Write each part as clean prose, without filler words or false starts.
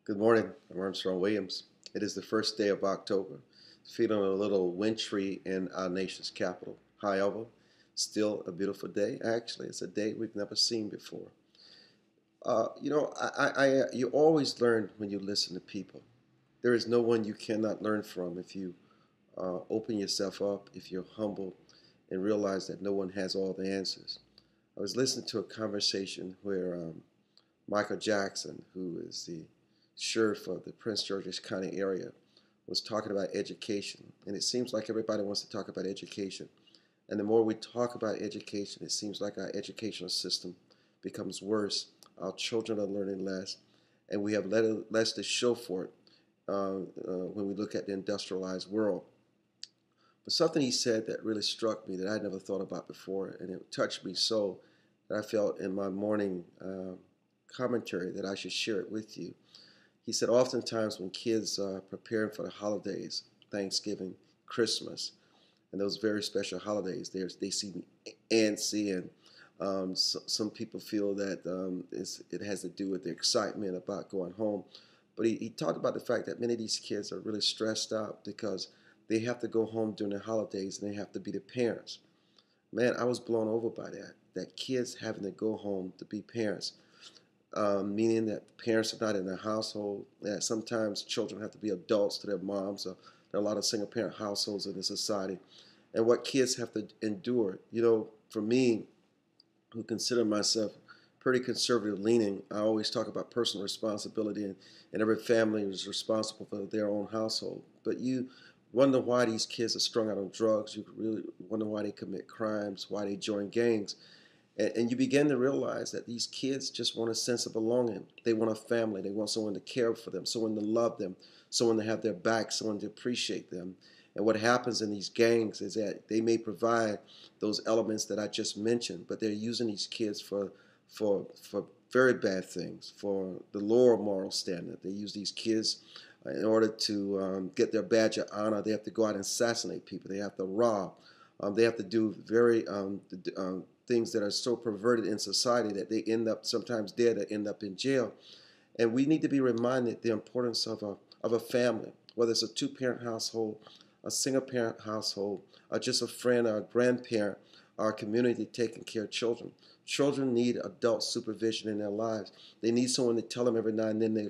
Good morning. I'm Armstrong Williams. It is the first day of October. Feeling a little wintry in our nation's capital. However, still a beautiful day. Actually, it's a day we've never seen before. You always learn when you listen to people. There is no one you cannot learn from if you open yourself up, if you're humble, and realize that no one has all the answers. I was listening to a conversation where Michael Jackson, who is the sheriff of the Prince George's County area, was talking about education. And it seems like everybody wants to talk about education. And the more we talk about education, it seems like our educational system becomes worse. Our children are learning less, and we have less to show for it when we look at the industrialized world. But something he said that really struck me that I never thought about before, and it touched me so that I felt in my morning commentary that I should share it with you. He said, oftentimes when kids are preparing for the holidays, Thanksgiving, Christmas, and those very special holidays, they seem antsy, and some people feel that it has to do with the excitement about going home. But he talked about the fact that many of these kids are really stressed out because they have to go home during the holidays and they have to be the parents. Man, I was blown over by that kids having to go home to be parents, meaning that parents are not in the household, that sometimes children have to be adults to their moms. There are a lot of single parent households in the society, and what kids have to endure. For me, who consider myself pretty conservative leaning, I always talk about personal responsibility, and every family is responsible for their own household. But you wonder why these kids are strung out on drugs. You really wonder why they commit crimes, why they join gangs. And you begin to realize that these kids just want a sense of belonging. They want a family. They want someone to care for them, someone to love them, someone to have their back, someone to appreciate them. And what happens in these gangs is that they may provide those elements that I just mentioned, but they're using these kids for very bad things, for the lower moral standard. They use these kids in order to get their badge of honor. They have to go out and assassinate people. They have to rob. They have to do very things that are so perverted in society that they end up sometimes dead or end up in jail. And we need to be reminded the importance of a family, whether it's a two-parent household, a single-parent household, or just a friend or a grandparent, or a community taking care of children. Children need adult supervision in their lives. They need someone to tell them every now and then they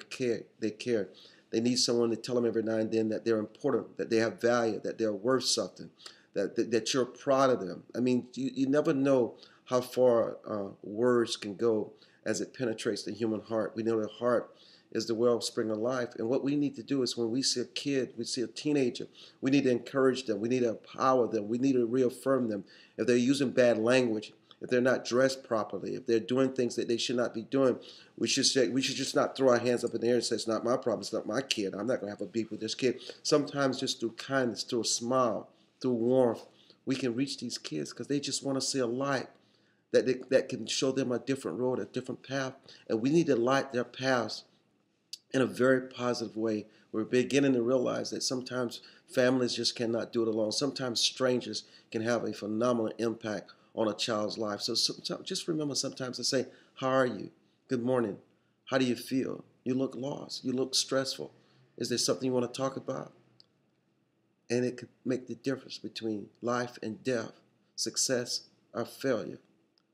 care. They need someone to tell them every now and then that they're important, that they have value, that they're worth something, that you're proud of them. I mean, you never know how far words can go as it penetrates the human heart. We know the heart is the wellspring of life. And what we need to do is when we see a kid, we see a teenager, we need to encourage them. We need to empower them. We need to reaffirm them. If they're using bad language, if they're not dressed properly, if they're doing things that they should not be doing, we should just not throw our hands up in the air and say, it's not my problem, it's not my kid. I'm not going to have a beef with this kid. Sometimes just through kindness, through a smile, through warmth, we can reach these kids because they just want to see a light that can show them a different road, a different path. And we need to light their paths in a very positive way. We're beginning to realize that sometimes families just cannot do it alone. Sometimes strangers can have a phenomenal impact on a child's life. So just remember sometimes to say, how are you? Good morning. How do you feel? You look lost. You look stressful. Is there something you want to talk about? And it could make the difference between life and death, success or failure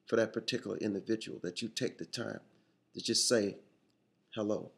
for that particular individual, that you take the time to just say hello.